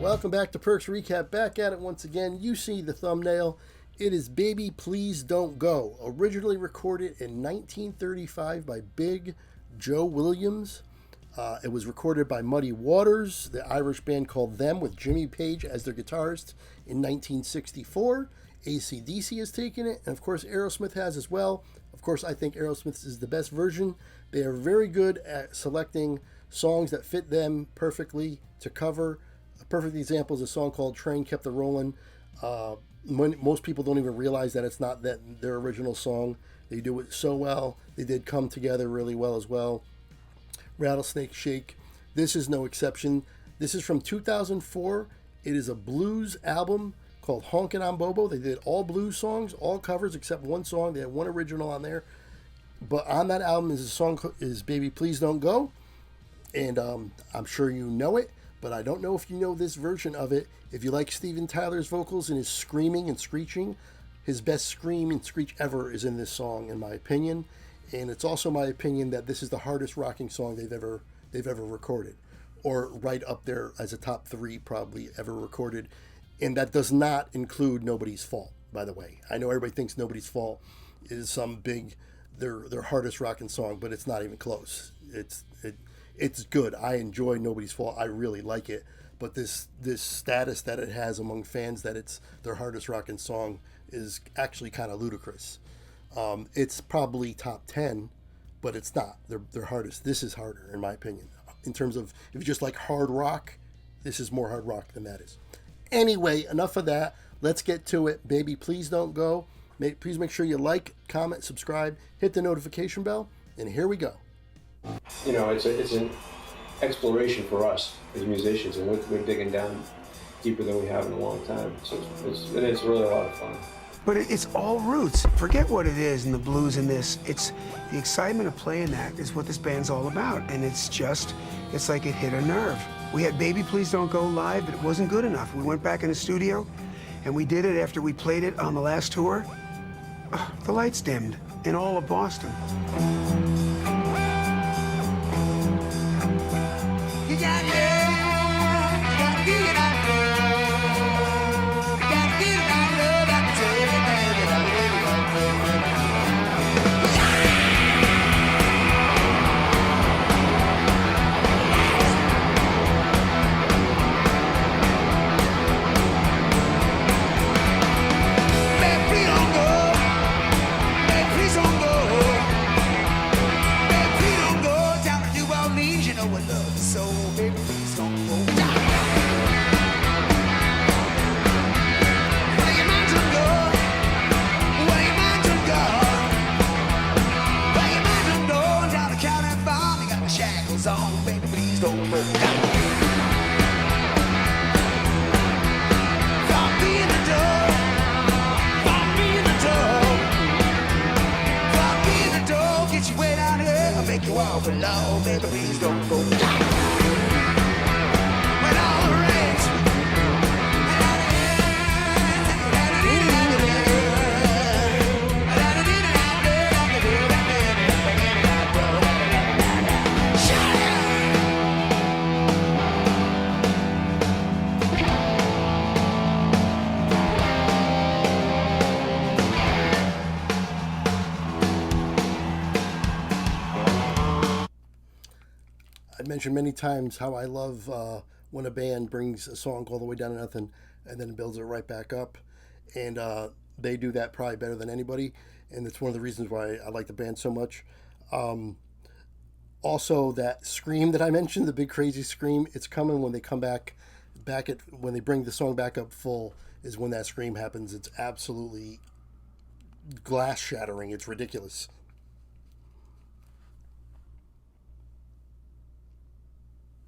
Welcome back to Perks Recap. Back at it once again. You see the thumbnail. It is Baby Please Don't Go. Originally recorded in 1935 by Big Joe Williams. It was recorded by Muddy Waters, the Irish band called Them, with Jimmy Page as their guitarist in 1964. AC/DC has taken it, and of course Aerosmith has as well. Of course, I think Aerosmith is the best version. They are very good at selecting songs that fit them perfectly to cover. A perfect example is a song called Train Kept a Rollin'. Most people don't even realize that it's not their original song. They do it so well. They did Come Together really well as well. Rattlesnake Shake. This is no exception. This is from 2004. It is a blues album called Honkin' on Bobo. They did all blues songs, all covers except one song. They had one original on there. But on that album is a song is Baby Please Don't Go. And I'm sure you know it, but I don't know if you know this version of it. If you like Steven Tyler's vocals and his screaming and screeching, his best scream and screech ever is in this song, in my opinion. And it's also my opinion that this is the hardest rocking song they've ever recorded, or right up there as a top 3 probably ever recorded. And that does not include Nobody's Fault, by the way. I know everybody thinks Nobody's Fault is some big their hardest rocking song, but it's not even close. It's good. I enjoy Nobody's Fault. I really like it. But this status that it has among fans that it's their hardest rocking song is actually kind of ludicrous. It's probably top 10, but it's not. They're hardest. This is harder, in my opinion. In terms of, if you just like hard rock, this is more hard rock than that is. Anyway, enough of that. Let's get to it. Baby, please don't go. Please make sure you like, comment, subscribe, hit the notification bell, and here we go. You know, it's an exploration for us as musicians, and we're digging down deeper than we have in a long time. So it's really a lot of fun. But it's all roots. Forget what it is in the blues in this. It's the excitement of playing that is what this band's all about. And it's like it hit a nerve. We had Baby Please Don't Go live, but it wasn't good enough. We went back in the studio, and we did it after we played it on the last tour. The lights dimmed in all of Boston. You got below, baby, please don't go down. When all the rains I mentioned many times how I love when a band brings a song all the way down to nothing and then builds it right back up. And they do that probably better than anybody. And it's one of the reasons why I like the band so much. Also, that scream that I mentioned, the big crazy scream, it's coming when they come back when they bring the song back up full is when that scream happens. It's absolutely glass shattering. It's ridiculous.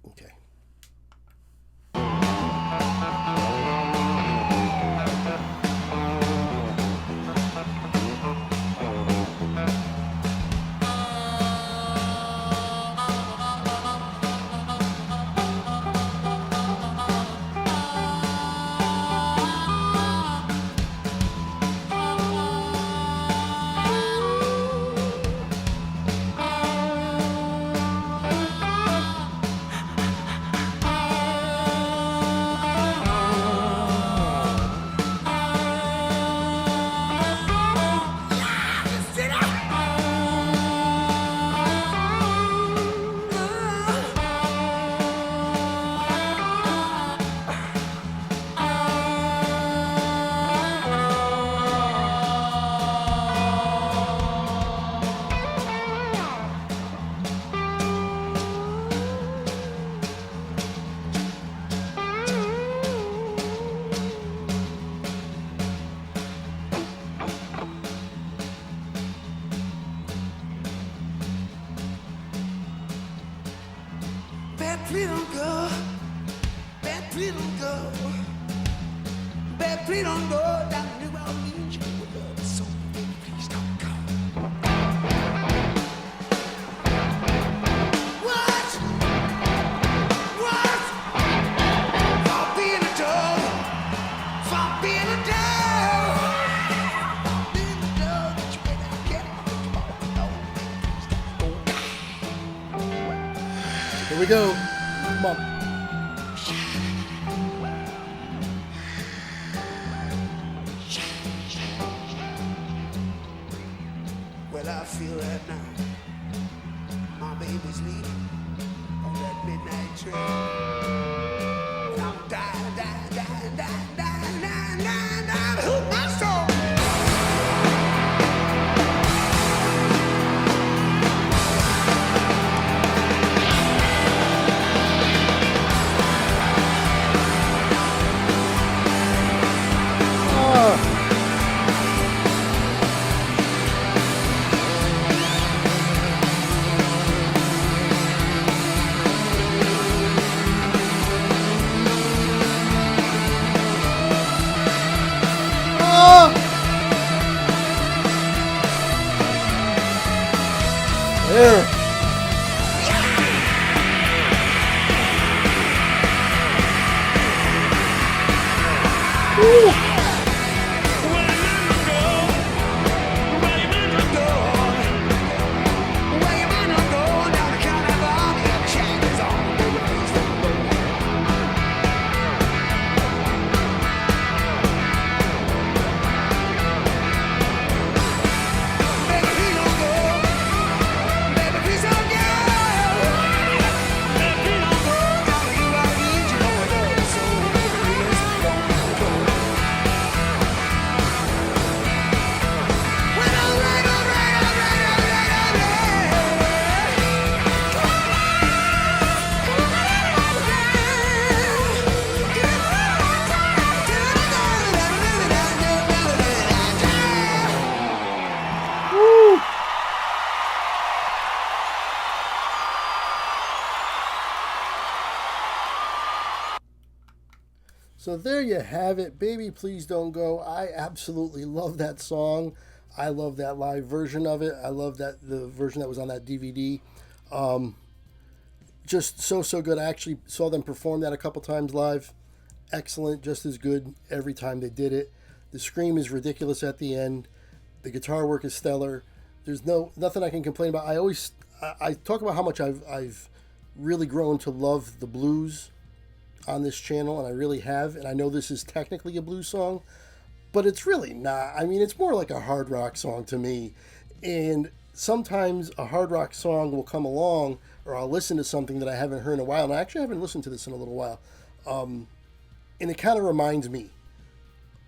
Okay. please don't go. Bad, please don't go. Bad, please don't go down to New Orleans. You would love it so. Please don't go. What? What? For being a dog. For being a dog. Being a dog that you ain't out getting. Come on, no. Here we go. Come on. Well, I feel that now. My baby's leaving on that midnight train. And I'm dying, dying, dying, dying, dying, dying, dying, dying. Who's my soul? There. So there you have it, Baby Please Don't Go. I absolutely love that song. I love that live version of it. I love that the version that was on that DVD. Just so good. I actually saw them perform that a couple times live. Excellent, just as good every time they did it. The scream is ridiculous at the end. The guitar work is stellar. There's nothing I can complain about. I talk about how much I've really grown to love the blues on this channel, and I really have. And I know this is technically a blues song, but it's really not. I mean, it's more like a hard rock song to me. And sometimes a hard rock song will come along, or I'll listen to something that I haven't heard in a while, and I actually haven't listened to this in a little while. And it kind of reminds me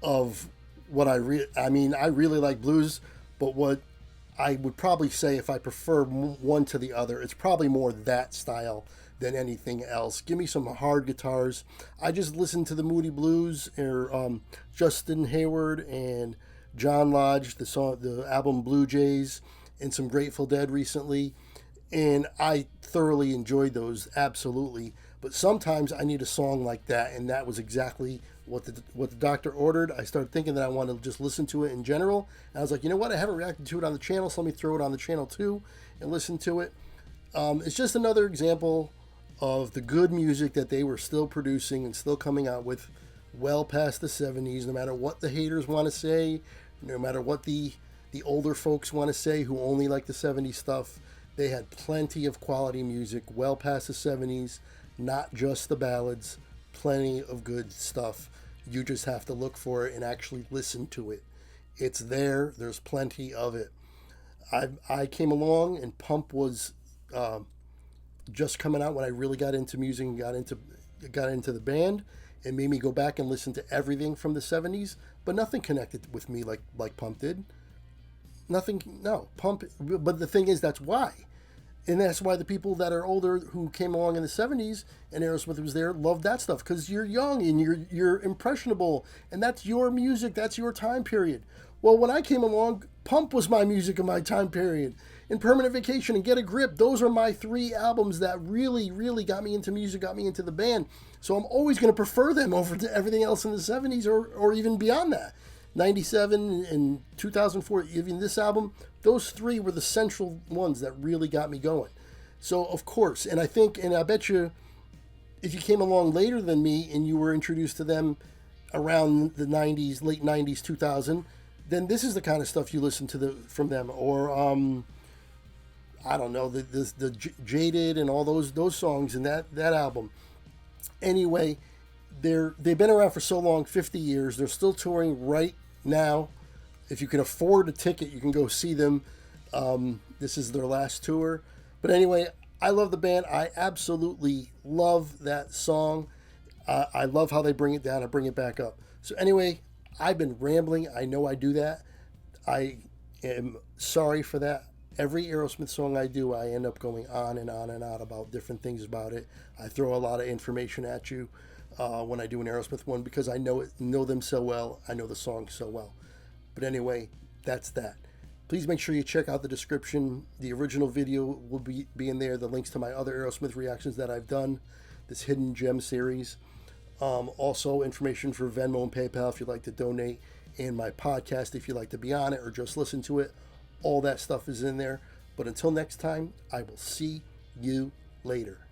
of what I really like blues, but what I would probably say, if I prefer one to the other, it's probably more that style than anything else. Give me some hard guitars. I just listened to the Moody Blues, or Justin Hayward and John Lodge, the album Blue Jays, and some Grateful Dead recently, and I thoroughly enjoyed those, absolutely. But sometimes I need a song like that, and that was exactly what the doctor ordered. I started thinking that I wanted to just listen to it in general, and I was like, you know what, I haven't reacted to it on the channel, so let me throw it on the channel too and listen to it. It's just another example of the good music that they were still producing and still coming out with well past the 70s, no matter what the haters want to say, no matter what the older folks want to say who only like the 70s stuff. They had plenty of quality music well past the 70s, not just the ballads, plenty of good stuff. You just have to look for it and actually listen to it. It's there. There's plenty of it. I came along, and Pump was just coming out when I really got into music and got into the band. It made me go back and listen to everything from the 70s, but nothing connected with me like Pump did. Nothing, no, Pump. But the thing is, that's why. And that's why the people that are older who came along in the 70s and Aerosmith was there loved that stuff, because you're young and you're impressionable, and that's your music, that's your time period. Well, when I came along, Pump was my music of my time period. and Permanent Vacation and Get a Grip. Those are my 3 albums that really, really got me into music, got me into the band. So I'm always going to prefer them over to everything else in the 70s or even beyond that. 97 and 2004, even this album, those 3 were the central ones that really got me going. So, of course, and I think, and I bet you, if you came along later than me and you were introduced to them around the 90s, late 90s, 2000, then this is the kind of stuff you listen to from them. Or, I don't know, the Jaded and all those songs in that album. Anyway, they've been around for so long, 50 years. They're still touring right now. If you can afford a ticket, you can go see them. This is their last tour. But anyway, I love the band. I absolutely love that song. I love how they bring it down and bring it back up. So anyway, I've been rambling. I know I do that. I am sorry for that. Every Aerosmith song I do, I end up going on and on and on about different things about it. I throw a lot of information at you when I do an Aerosmith one because I know them so well. I know the song so well. But anyway, that's that. Please make sure you check out the description. The original video will be in there. The links to my other Aerosmith reactions that I've done, this Hidden Gem series. Also, information for Venmo and PayPal if you'd like to donate, and my podcast if you'd like to be on it or just listen to it. All that stuff is in there. But until next time, I will see you later.